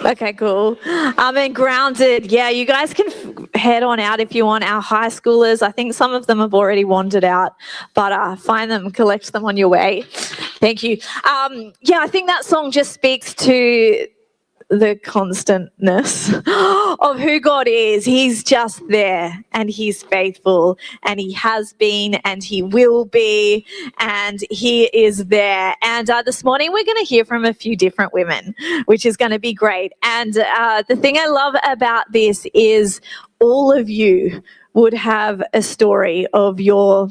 Okay, cool. And Grounded, yeah, you guys can head on out if you want. Our high schoolers, I think some of them have already wandered out, but find them, collect them on your way. Thank you. Yeah, I think that song just speaks to the constantness of who God is. He's just there, and he's faithful, and he has been, and he will be, and he is there. And this morning we're going to hear from a few different women, which is going to be great. And the thing I love about this is all of you would have a story of your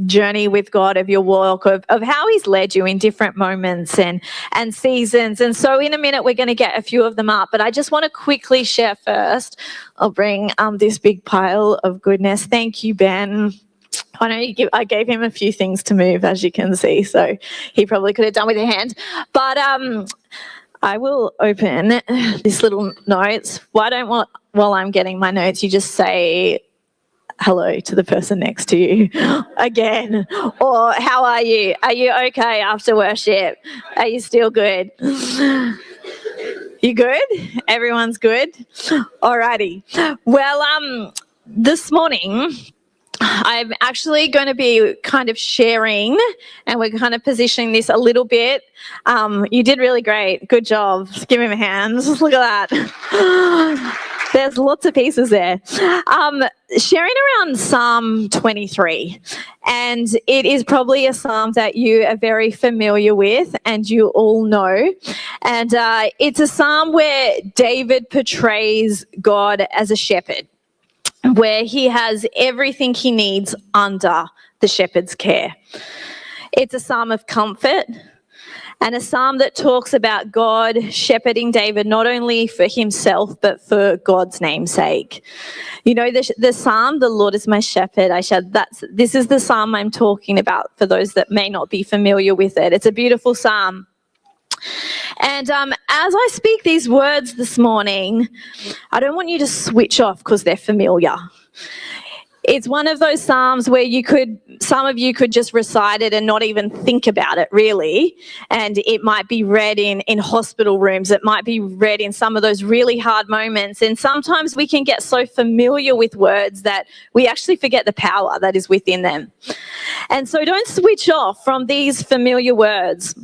journey with God, of your walk, of how he's led you in different moments and seasons. And so in a minute, we're going to get a few of them up, but I just want to quickly share first. I'll bring this big pile of goodness. Thank you, Ben. I know I gave him a few things to move, as you can see, so he probably could have done with a hand. But I will open this little notes. While I'm getting my notes, you just say hello to the person next to you again, or how are you? Are you okay after worship? Are you still good? You good? Everyone's good? Alrighty. Well, this morning I'm actually going to be kind of sharing, and we're kind of positioning this a little bit. You did really great. Good job. Just give him a hand. Look at that. There's lots of pieces there. Sharing around Psalm 23. And it is probably a psalm that you are very familiar with and you all know. And it's a psalm where David portrays God as a shepherd, where he has everything he needs under the shepherd's care. It's a psalm of comfort, and a psalm that talks about God shepherding David not only for himself but for God's name's sake. You know, the psalm, "The Lord is my shepherd, this is the psalm I'm talking about for those that may not be familiar with it. It's a beautiful psalm. And as I speak these words this morning, I don't want you to switch off because they're familiar. It's one of those psalms where some of you could just recite it and not even think about it, really. And it might be read in hospital rooms. It might be read in some of those really hard moments. And sometimes we can get so familiar with words that we actually forget the power that is within them. And so don't switch off from these familiar words.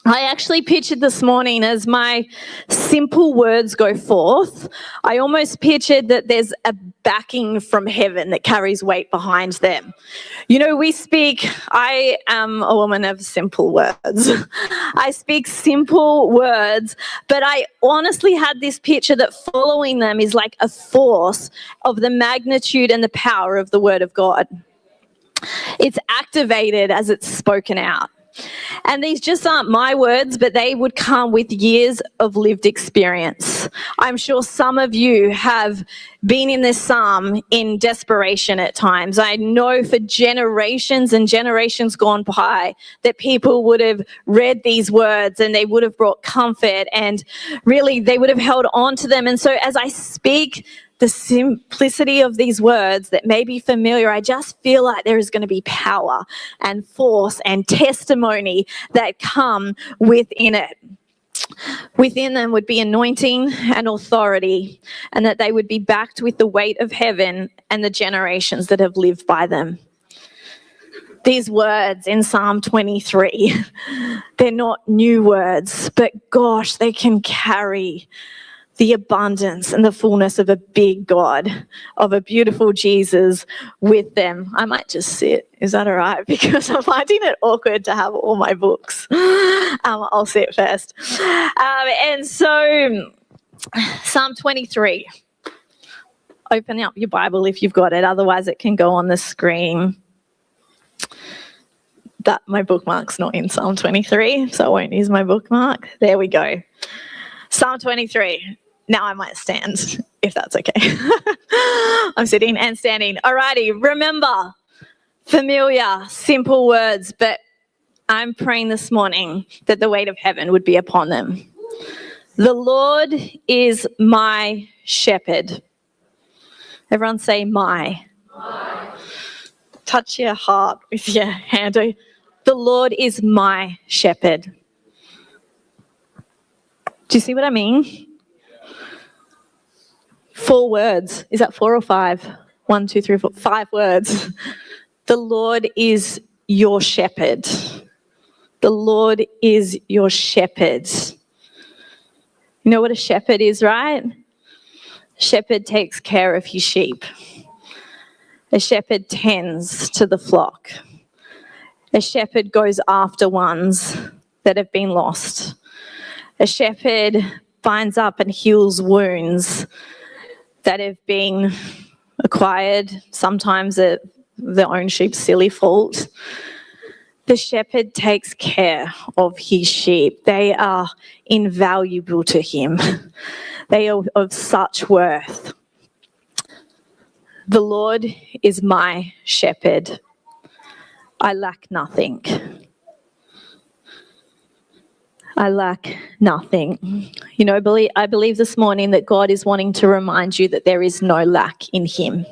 I actually pictured this morning, as my simple words go forth, I almost pictured that there's a backing from heaven that carries weight behind them. You know, I am a woman of simple words. I speak simple words, but I honestly had this picture that following them is like a force of the magnitude and the power of the word of God. It's activated as it's spoken out. And these just aren't my words, but they would come with years of lived experience. I'm sure some of you have been in this psalm in desperation at times. I know for generations and generations gone by that people would have read these words and they would have brought comfort, and really they would have held on to them. And so as I speak the simplicity of these words that may be familiar, I just feel like there is going to be power and force and testimony that come within it. Within them would be anointing and authority, and that they would be backed with the weight of heaven and the generations that have lived by them. These words in Psalm 23, they're not new words, but gosh, they can carry the abundance and the fullness of a big God, of a beautiful Jesus with them. I might just sit. Is that all right? Because I'm finding it awkward to have all my books. I'll sit first. And so Psalm 23. Open up your Bible if you've got it. Otherwise, it can go on the screen. My bookmark's not in Psalm 23, so I won't use my bookmark. There we go. Psalm 23. Now I might stand, if that's okay. I'm sitting and standing. Alrighty, remember, familiar, simple words, but I'm praying this morning that the weight of heaven would be upon them. The Lord is my shepherd. Everyone say my. Touch your heart with your hand. The Lord is my shepherd. Do you see what I mean? 4 words. Is that 4 or 5? 1, 2, 3, 4, 5 words. The Lord is your shepherd. The Lord is your shepherd. You know what a shepherd is, right? A shepherd takes care of his sheep. A shepherd tends to the flock. A shepherd goes after ones that have been lost. A shepherd binds up and heals wounds that have been acquired, sometimes at their own sheep's silly fault. The shepherd takes care of his sheep. They are invaluable to him. They are of such worth. The Lord is my shepherd. I lack nothing. I lack nothing. You know, I believe this morning that God is wanting to remind you that there is no lack in him.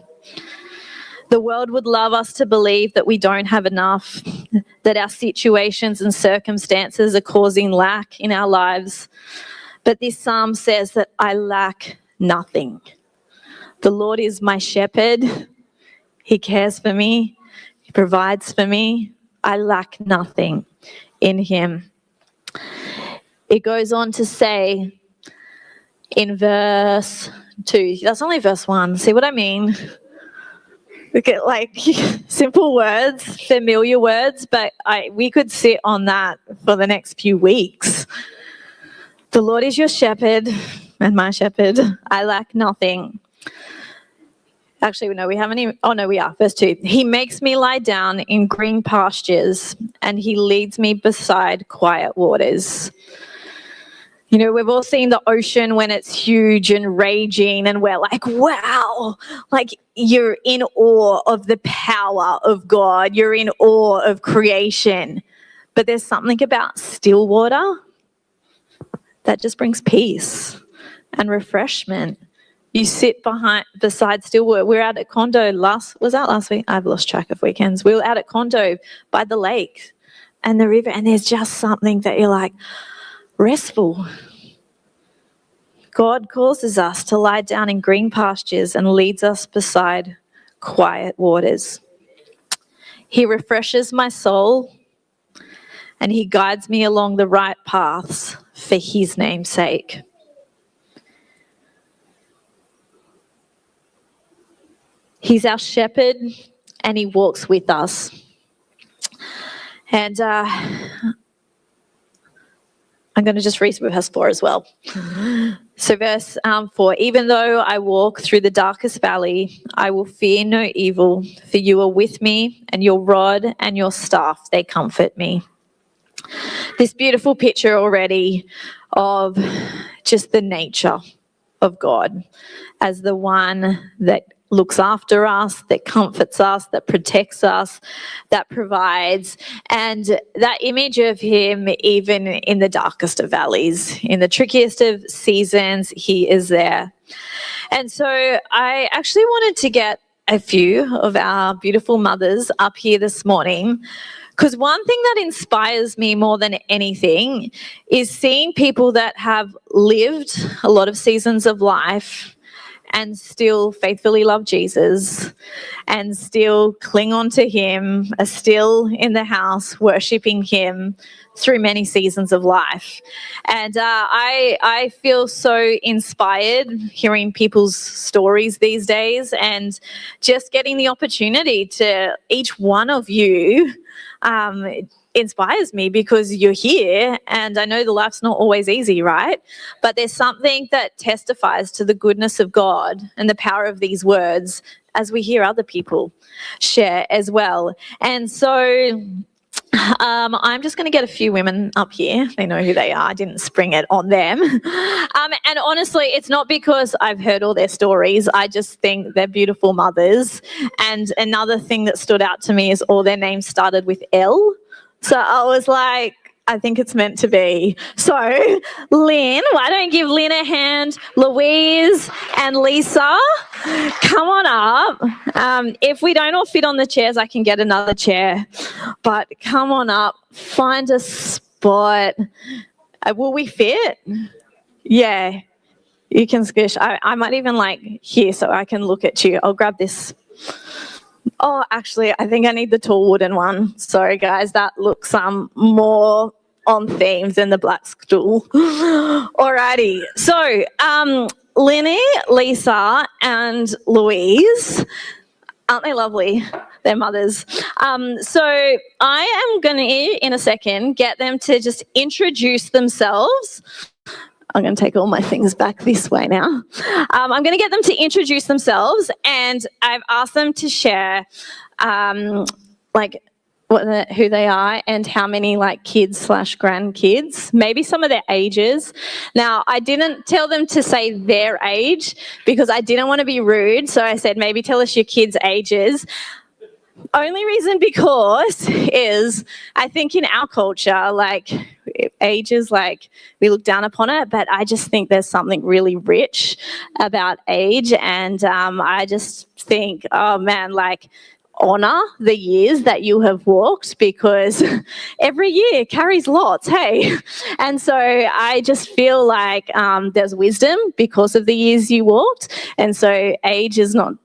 The world would love us to believe that we don't have enough, that our situations and circumstances are causing lack in our lives. But this psalm says that I lack nothing. The Lord is my shepherd. He cares for me. He provides for me. I lack nothing in him. It goes on to say in verse 2, that's only verse 1, see what I mean? Look at like simple words, familiar words, but we could sit on that for the next few weeks. The Lord is your shepherd and my shepherd. I lack nothing. Actually, no, we haven't even, oh no, we are. Verse 2, he makes me lie down in green pastures and he leads me beside quiet waters. You know, we've all seen the ocean when it's huge and raging and we're like, wow, like you're in awe of the power of God. You're in awe of creation. But there's something about still water that just brings peace and refreshment. You sit beside still water. We were out at Condo last week? I've lost track of weekends. We were out at Condo by the lake and the river, and there's just something that you're like, restful. God causes us to lie down in green pastures and leads us beside quiet waters. He refreshes my soul and he guides me along the right paths for his name's sake. He's our shepherd and he walks with us. And I'm going to just read verse 4 as well. So verse 4, even though I walk through the darkest valley, I will fear no evil, for you are with me, and your rod and your staff, they comfort me. This beautiful picture already of just the nature of God as the one that looks after us, that comforts us, that protects us, that provides. And that image of him, even in the darkest of valleys, in the trickiest of seasons, he is there. And so I actually wanted to get a few of our beautiful mothers up here this morning, because one thing that inspires me more than anything is seeing people that have lived a lot of seasons of life and still faithfully love Jesus and still cling on to him, are still in the house worshiping him through many seasons of life. And I feel so inspired hearing people's stories these days and just getting the opportunity to each one of you inspires me, because you're here, and I know the life's not always easy, right? But there's something that testifies to the goodness of God and the power of these words as we hear other people share as well. And so I'm just going to get a few women up here. They know who they are. I didn't spring it on them. And honestly, it's not because I've heard all their stories. I just think they're beautiful mothers. And another thing that stood out to me is all their names started with L. So I was like, I think it's meant to be. So, Lynn, why don't you give Lynn a hand? Louise and Lisa, come on up. If we don't all fit on the chairs, I can get another chair. But come on up, find a spot. Will we fit? Yeah. You can squish. I might even like here so I can look at you. I'll grab this. Oh, actually, I think I need the tall wooden one. Sorry, guys, that looks more on theme than the black stool. Alrighty. So, Linny, Lisa, and Louise, aren't they lovely? Their mothers. So I am going to, in a second, get them to just introduce themselves. I'm going to take all my things back this way now. I'm going to get them to introduce themselves, and I've asked them to share, who they are and how many kids/grandkids, maybe some of their ages. Now, I didn't tell them to say their age because I didn't want to be rude, so I said maybe tell us your kids' ages. Only reason because is I think in our culture, ages, we look down upon it, but I just think there's something really rich about age, and I just think, oh man, honour the years that you have walked, because every year carries lots, hey? And so I just feel like there's wisdom because of the years you walked, and so age is not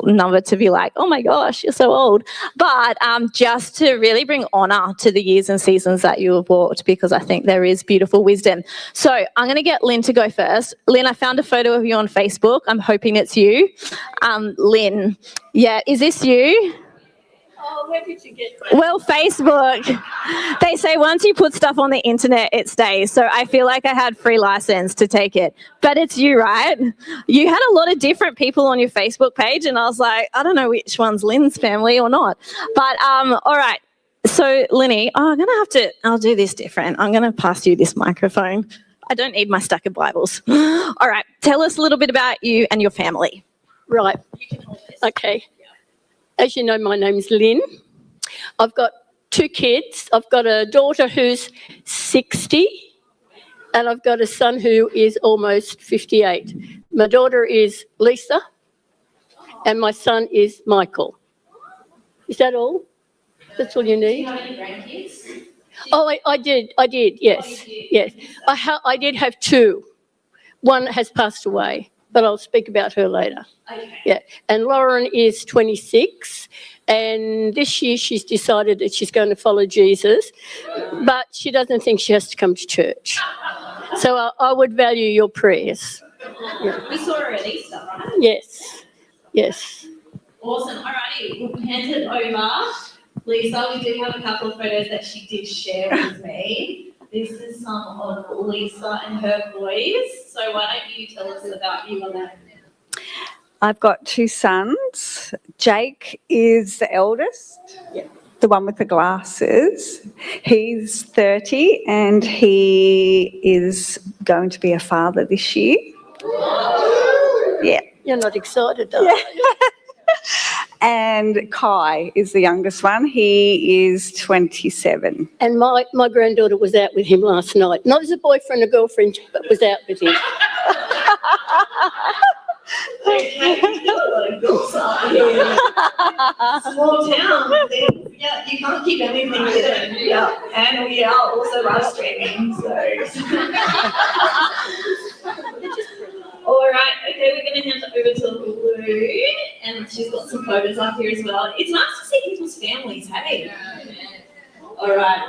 number to be like, oh my gosh, you're so old, but just to really bring honour to the years and seasons that you have walked, because I think there is beautiful wisdom. So I'm going to get Lynn to go first. Lynn, I found a photo of you on Facebook. I'm hoping it's you. Lynn, yeah, is this you? Oh, where did you get that? Well, Facebook. They say once you put stuff on the internet, it stays. So I feel like I had free license to take it. But it's you, right? You had a lot of different people on your Facebook page, and I was like, I don't know which one's Lynn's family or not. But all right. So, Linny, I'll do this different. I'm going to pass you this microphone. I don't need my stack of Bibles. All right. Tell us a little bit about you and your family. Right. Okay. As you know, my name's Lynn. I've got 2 kids. I've got a daughter who's 60, and I've got a son who is almost 58. My daughter is Lisa, and my son is Michael. Is that all? That's all you need? Do you have any grandkids? Oh, I did, yes. Yes. I did have 2. One has passed away, but I'll speak about her later. Okay. Yeah, and Lauren is 26, and this year she's decided that she's going to follow Jesus, but she doesn't think she has to come to church. So I would value your prayers. Yeah. We saw her at Easter, right? Yes, yes. Awesome. Alrighty, we'll hand it over. Lisa, we do have a couple of photos that she did share with me. This is some of Lisa and her boys. So why don't you tell us about you and them? I've got 2 sons. Jake is the eldest, the one with the glasses. He's 30 and he is going to be a father this year. Yeah. You're not excited, are you? And Kai is the youngest one. He is 27. And my granddaughter was out with him last night. Not as a boyfriend or girlfriend, but was out with him. Small town. Yeah, you can't keep anything hidden. Yeah, and we are also live streaming. So. All right. Okay, we're going to hand it over to Lou, and she's got some photos up here as well. It's nice to see people's families. Hey. All right.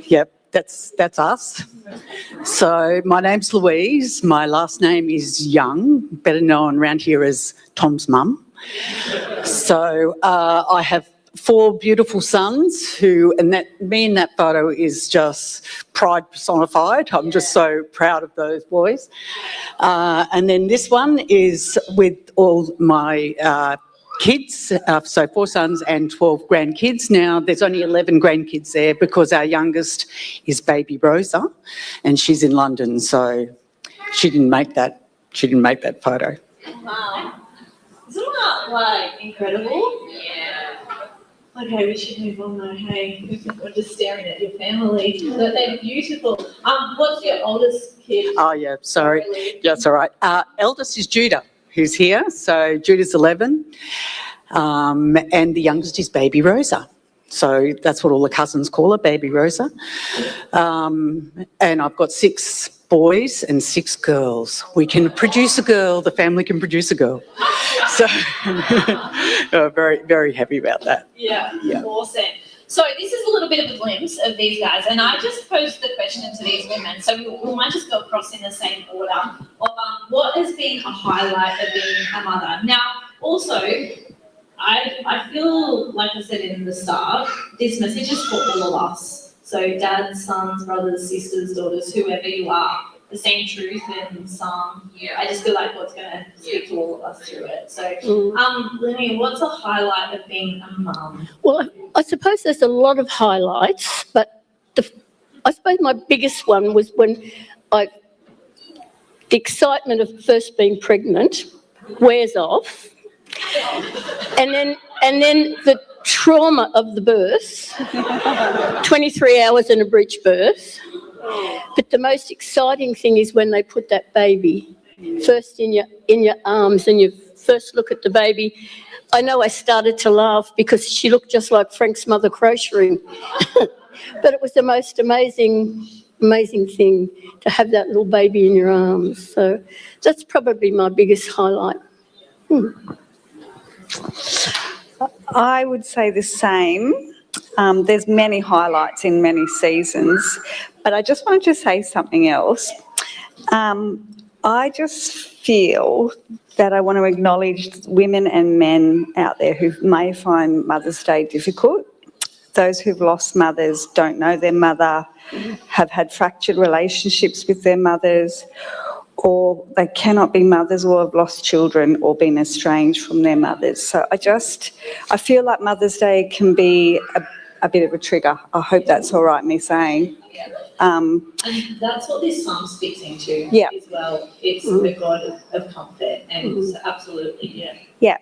Yep, that's us. So my name's Louise. My last name is Young, better known around here as Tom's mum. So I have 4 beautiful sons who, and me in that photo is just pride personified. I'm just so proud of those boys. And then this one is with all my kids, so 4 sons and 12 grandkids. Now, there's only 11 grandkids there because our youngest is baby Rosa, and she's in London, so she didn't make that photo. Wow. Isn't that incredible? Yeah. Okay, we should move on though. Hey, we're just staring at your family. But they're beautiful. What's your oldest kid? Oh yeah, sorry. Yeah, that's all right. Eldest is Judah, who's here. So Judah's 11, and the youngest is baby Rosa. So that's what all the cousins call her, baby Rosa. And I've got 6 boys and 6 girls. We can produce a girl, the family can produce a girl. So very, very happy about that. Yeah, Yeah. awesome. So this is a little bit of a glimpse of these guys, and I just posed the question to these women, so we might just go across in the same order of what has been a highlight of being a mother. Now, also, I feel, like I said in the start, this message is for all of us. So dads, sons, brothers, sisters, daughters, whoever you are, the same truth in some. I just feel like God's going to speak to all of us through it. So, Lynnie, what's a highlight of being a mum? Well, I suppose there's a lot of highlights, but I suppose my biggest one was when the excitement of first being pregnant wears off, and then the trauma of the birth, 23 hours in a breech birth. But the most exciting thing is when they put that baby first in your arms and you first look at the baby. I know I started to laugh because she looked just like Frank's mother crocheting. But it was the most amazing thing to have that little baby in your arms. So that's probably my biggest highlight. I would say the same. There's many highlights in many seasons, but I just wanted to say something else. I just feel that I want to acknowledge women and men out there who may find Mother's Day difficult. Those who've lost mothers, don't know their mother, have had fractured relationships with their mothers, or they cannot be mothers or have lost children or been estranged from their mothers. So I feel like Mother's Day can be a bit of a trigger. I hope that's all right, me saying. And that's what this psalm speaks into as well. It's the God of comfort, and so absolutely, Yeah.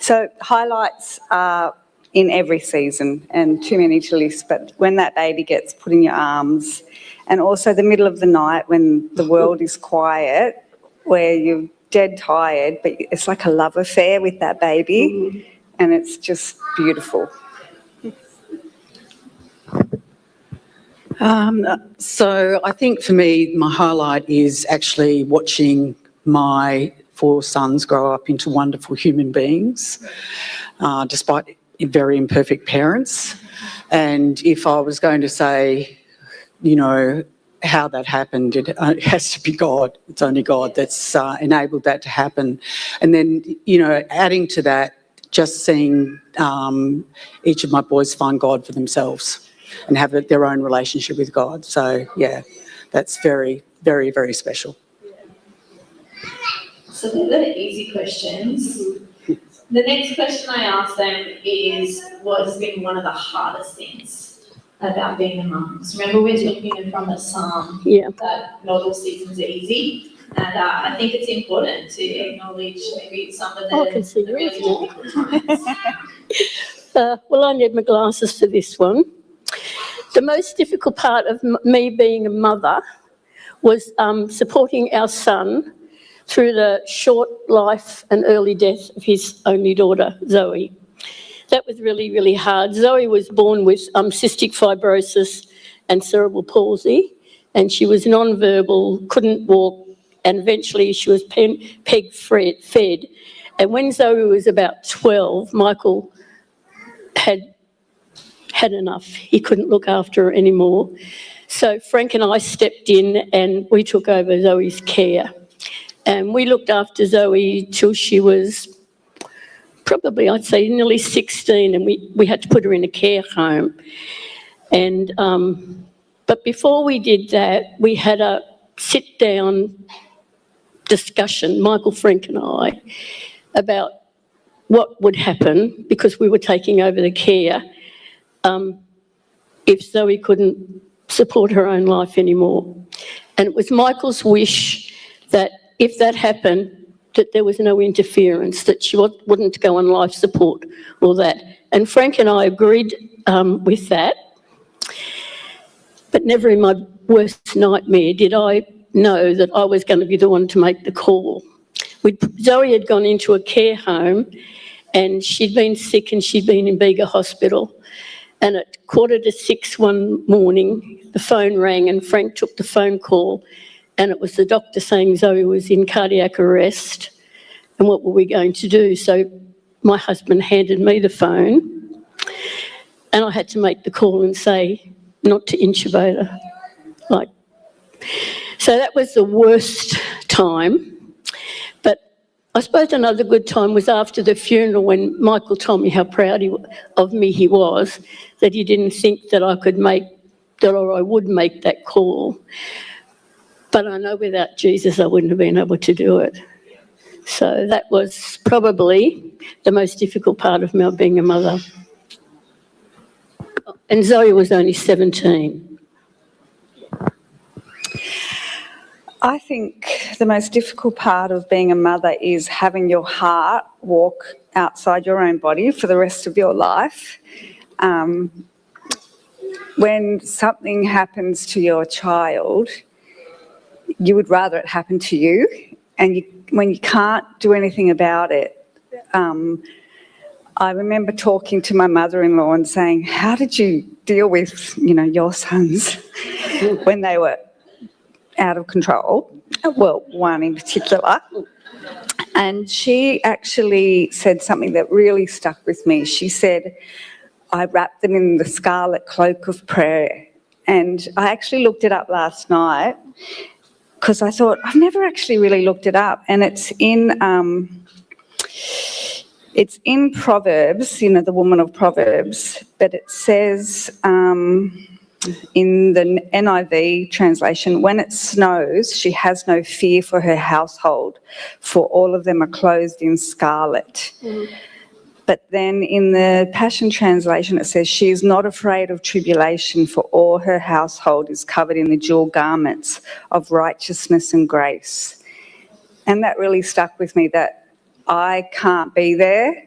So highlights are in every season, and too many to list, but when that baby gets put in your arms, and also the middle of the night when the world is quiet, where you're dead tired, but it's like a love affair with that baby, and it's just beautiful. So I think for me, my highlight is actually watching my 4 sons grow up into wonderful human beings, despite very imperfect parents. And if I was going to say, how that happened, it has to be God. It's only God that's enabled that to happen. And then, adding to that, just seeing each of my boys find God for themselves and have their own relationship with God. So, yeah, that's very, very, very special. So they're the easy questions. The next question I ask them is, what has been one of the hardest things about being a mum? So remember, we're talking from a psalm that not all seasons are easy. And I think it's important to acknowledge maybe some of the really difficult times. Well, I need my glasses for this one. The most difficult part of me being a mother was supporting our son through the short life and early death of his only daughter, Zoe. That was really, really hard. Zoe was born with cystic fibrosis and cerebral palsy, and she was non-verbal, couldn't walk, and eventually she was peg-fed. And when Zoe was about 12, Michael had enough. He couldn't look after her anymore. So Frank and I stepped in and we took over Zoe's care. And we looked after Zoe till she was probably, I'd say, nearly 16, and we had to put her in a care home. And but before we did that, we had a sit-down discussion, Michael, Frank and I, about what would happen because we were taking over the care if Zoe couldn't support her own life anymore. And it was Michael's wish that if that happened, that there was no interference, that she wouldn't go on life support or that. And Frank and I agreed with that. But never in my worst nightmare did I know that I was going to be the one to make the call. Zoe had gone into a care home and she'd been sick and she'd been in Bega Hospital. And at 5:45 one morning, the phone rang and Frank took the phone call and it was the doctor saying Zoe was in cardiac arrest, and what were we going to do? So my husband handed me the phone, and I had to make the call and say not to intubate her. So that was the worst time. But I suppose another good time was after the funeral, when Michael told me how proud of me he was, that he didn't think that I would make that call. But I know without Jesus I wouldn't have been able to do it. So that was probably the most difficult part of my being a mother. And Zoe was only 17. I think the most difficult part of being a mother is having your heart walk outside your own body for the rest of your life. When something happens to your child, you would rather it happen to you, and when you can't do anything about it. I remember talking to my mother-in-law and saying, how did you deal with, your sons when they were out of control? Well, one in particular. And she actually said something that really stuck with me. She said, I wrapped them in the scarlet cloak of prayer. And I actually looked it up last night because I thought, I've never actually really looked it up. And it's in Proverbs, the woman of Proverbs, but it says in the NIV translation, when it snows, she has no fear for her household, for all of them are clothed in scarlet. Mm. But then in the Passion Translation, it says, she is not afraid of tribulation, for all her household is covered in the jewel garments of righteousness and grace. And that really stuck with me, that I can't be there.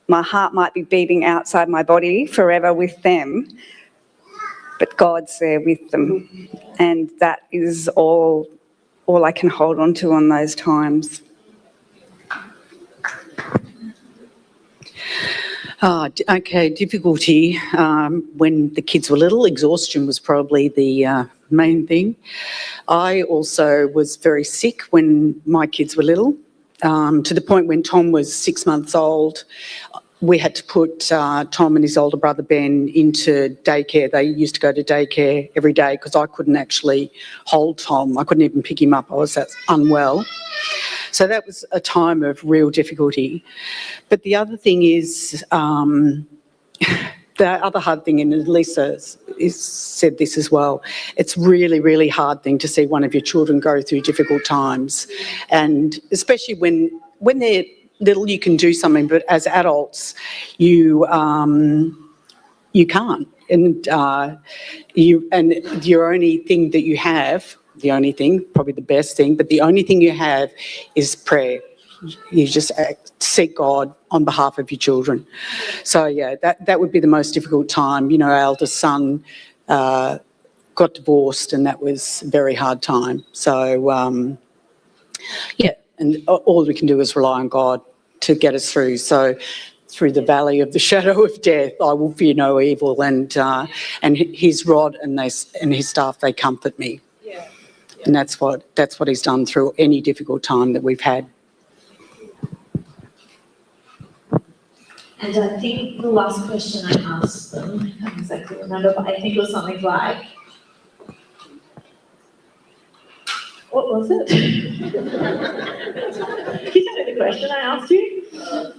My heart might be beating outside my body forever with them, but God's there with them. And that is all I can hold on to on those times. Okay, difficulty. When the kids were little, exhaustion was probably the main thing. I also was very sick when my kids were little, to the point when Tom was 6 months old. We had to put Tom and his older brother Ben into daycare. They used to go to daycare every day because I couldn't actually hold Tom. I couldn't even pick him up. I was that unwell. So that was a time of real difficulty. But the other thing is, the other hard thing, and Lisa said this as well, it's really, really hard thing to see one of your children go through difficult times. And especially when they're little, you can do something, but as adults, you can't. And your only thing that you have, the only thing, probably the best thing, but the only thing you have is prayer. You just seek God on behalf of your children. So yeah, that would be the most difficult time. Our eldest son got divorced, and that was a very hard time. So yeah, and all we can do is rely on God to get us through. So through the valley of the shadow of death, I will fear no evil, and his rod and his staff, they comfort me. Yeah. And that's what he's done through any difficult time that we've had. And I think the last question I asked them, I can't exactly remember, but I think it was something like, what was it? Can you tell me the question I asked you? Have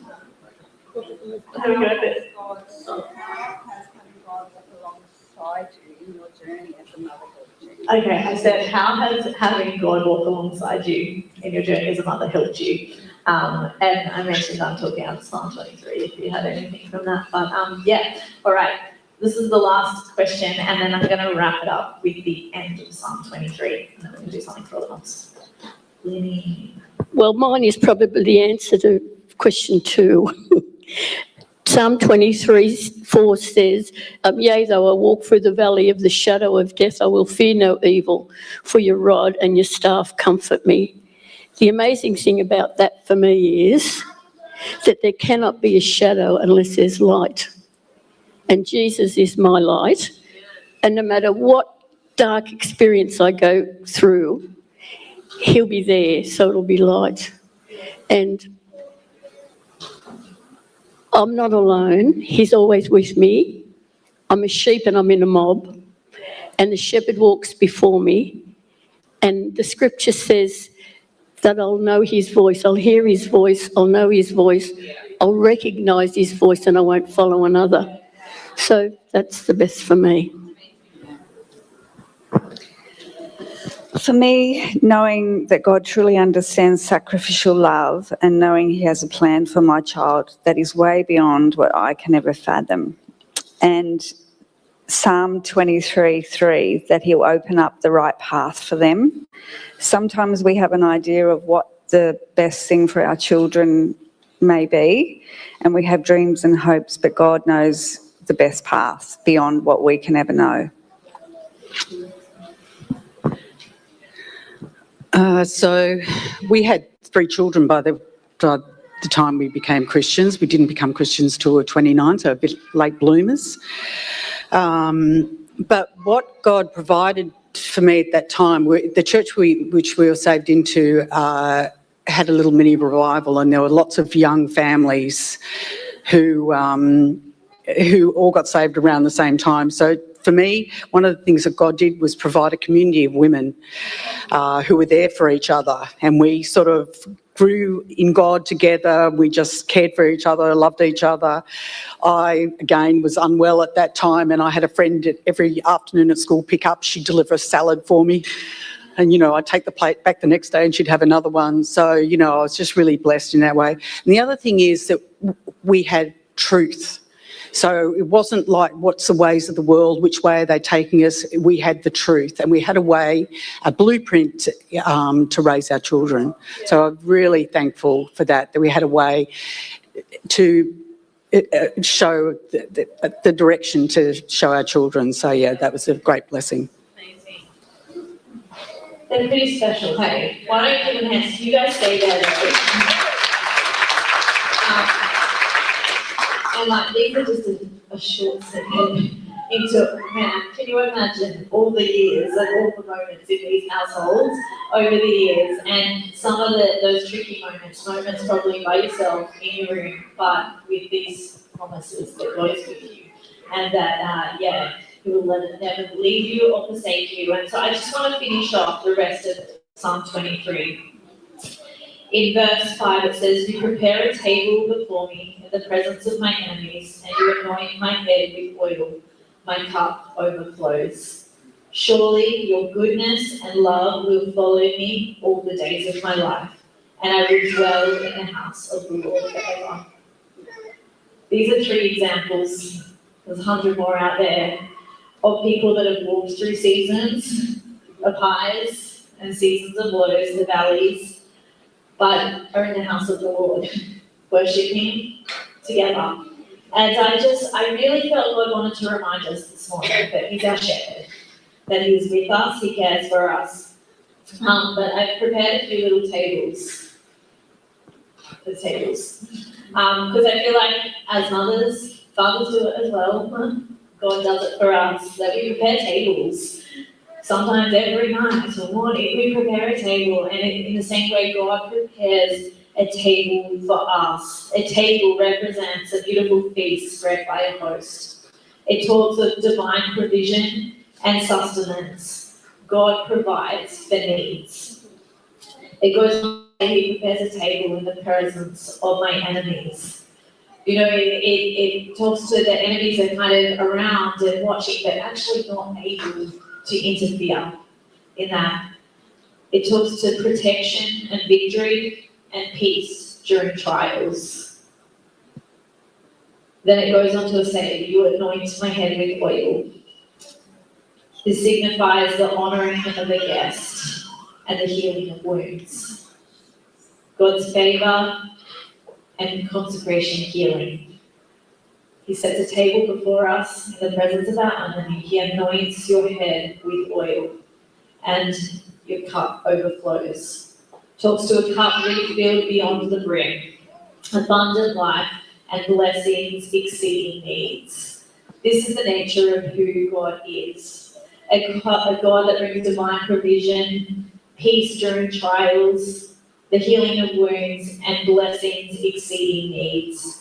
a go at it. How has having God alongside you in your journey as a mother helped you? Okay, I said, how has having God walk alongside you in your journey as a mother helped you? And I mentioned I'm talking out of Psalm 23, if you had anything from that. But yeah, all right. This is the last question, and then I'm going to wrap it up with the end of Psalm 23, and then we're going to do something for all of us. Lenny. Well, mine is probably the answer to question 2. Psalm 23:4 says, yea, though I walk through the valley of the shadow of death, I will fear no evil, for your rod and your staff comfort me. The amazing thing about that for me is that there cannot be a shadow unless there's light. And Jesus is my light. And no matter what dark experience I go through, he'll be there, so it'll be light. And I'm not alone. He's always with me. I'm a sheep and I'm in a mob. And the shepherd walks before me. And the scripture says that I'll know his voice, I'll hear his voice, I'll know his voice, I'll recognise his voice, and I won't follow another. So that's the best for me. For me, knowing that God truly understands sacrificial love and knowing he has a plan for my child that is way beyond what I can ever fathom. And Psalm 23:3, that he'll open up the right path for them. Sometimes we have an idea of what the best thing for our children may be, and we have dreams and hopes, but God knows the best path beyond what we can ever know. So we had 3 children by the time we became Christians. We didn't become Christians till we were 29, so a bit late bloomers. But what God provided for me at that time, the church which we were saved into had a little mini revival, and there were lots of young families who all got saved around the same time. So for me, one of the things that God did was provide a community of women who were there for each other, and we sort of grew in God together. We just cared for each other, loved each other. I, again, was unwell at that time, and I had a friend every afternoon at school pick up. She'd deliver a salad for me, and, I'd take the plate back the next day and she'd have another one. So, I was just really blessed in that way. And the other thing is that we had truth. So it wasn't like, what's the ways of the world, which way are they taking us? We had the truth, and we had a blueprint to raise our children. So I'm really thankful for that we had a way to show the direction to show our children. So yeah, that was a great blessing. Amazing. They're pretty special, hey? Why don't you give them hands? You guys stay there. And these are just a short snippet into, man, can you imagine all the years and all the moments in these households over the years, and some of those tricky moments probably by yourself in your room, but with these promises that God is with you, and that, he will never leave you or forsake you. And so I just want to finish off the rest of Psalm 23. In verse 5, it says, "You prepare a table before me in the presence of my enemies, and you anoint my head with oil. My cup overflows. Surely your goodness and love will follow me all the days of my life, and I will dwell in the house of the Lord forever." These are 3 examples, there's 100 more out there, of people that have walked through seasons of highs and seasons of lows, the valleys, but are in the house of the Lord, worshipping together. And I really felt God wanted to remind us this morning that he's our shepherd, that he's with us, he cares for us. But I've prepared a few little tables. Because I feel like as mothers, fathers do it as well. God does it for us, that we prepare tables. Sometimes every night or morning we prepare a table, and in the same way God prepares a table for us. A table represents a beautiful feast spread by a host. It talks of divine provision and sustenance. God provides for needs. It goes on to say he prepares a table in the presence of my enemies. It talks to the enemies that are kind of around and watching, but actually not able to interfere in that. It talks to protection and victory and peace during trials. Then it goes on to say, "You anoint my head with oil." This signifies the honouring of the guest and the healing of wounds. God's favour and consecration healing. He sets a table before us in the presence of our enemy. He anoints your head with oil, and your cup overflows. Talks to a cup refilled beyond the brim, abundant life and blessings exceeding needs. This is the nature of who God is. A God that brings divine provision, peace during trials, the healing of wounds, and blessings exceeding needs.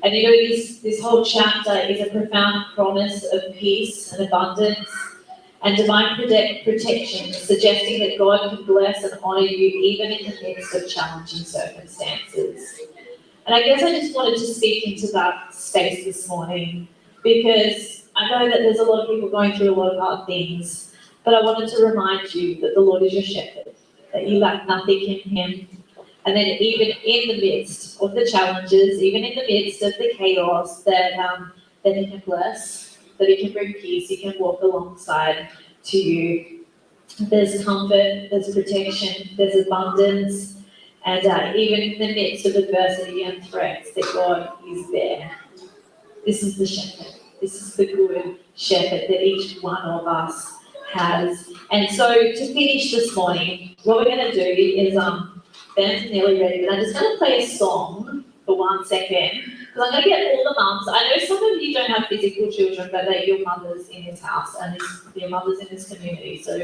And you know, this whole chapter is a profound promise of peace and abundance and divine protection, suggesting that God can bless and honour you even in the midst of challenging circumstances. And I guess I just wanted to speak into that space this morning, because I know that there's a lot of people going through a lot of hard things, but I wanted to remind you that the Lord is your shepherd, that you lack nothing in him. And then even in the midst of the challenges, even in the midst of the chaos, that he can bless, that he can bring peace, he can walk alongside to you. There's comfort, there's protection, there's abundance, and even in the midst of adversity and threats, that God is there. This is the shepherd. This is the good shepherd that each one of us has. And so to finish this morning, what we're going to do is, Ben's nearly ready, but I'm just going to play a song for 1 second, because I'm going to get all the mums. I know some of you don't have physical children, but they're your mothers in this house and your mothers in this community, so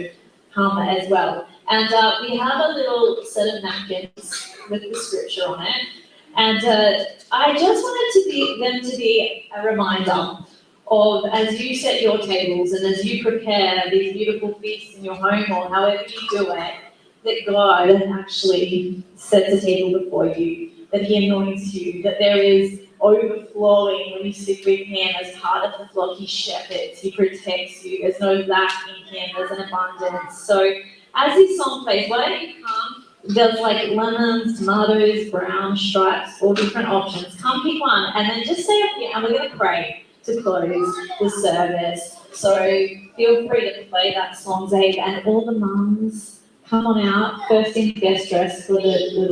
come as well. And we have a little set of napkins with the scripture on it, and I just wanted them to be a reminder of, as you set your tables and as you prepare these beautiful feasts in your home or however you do it, that God actually sets a table before you, that he anoints you, that there is overflowing when you sit with him as part of the flock. He shepherds, he protects you, there's no lack in him, there's an abundance. So as this song plays, why don't you come? There's like lemons, tomatoes, brown stripes, all different options. Come pick one and then just say a prayer, and we're going to pray to close the service. So feel free to play that song, Zabe, and all the mums, come on out, first in guest dress for the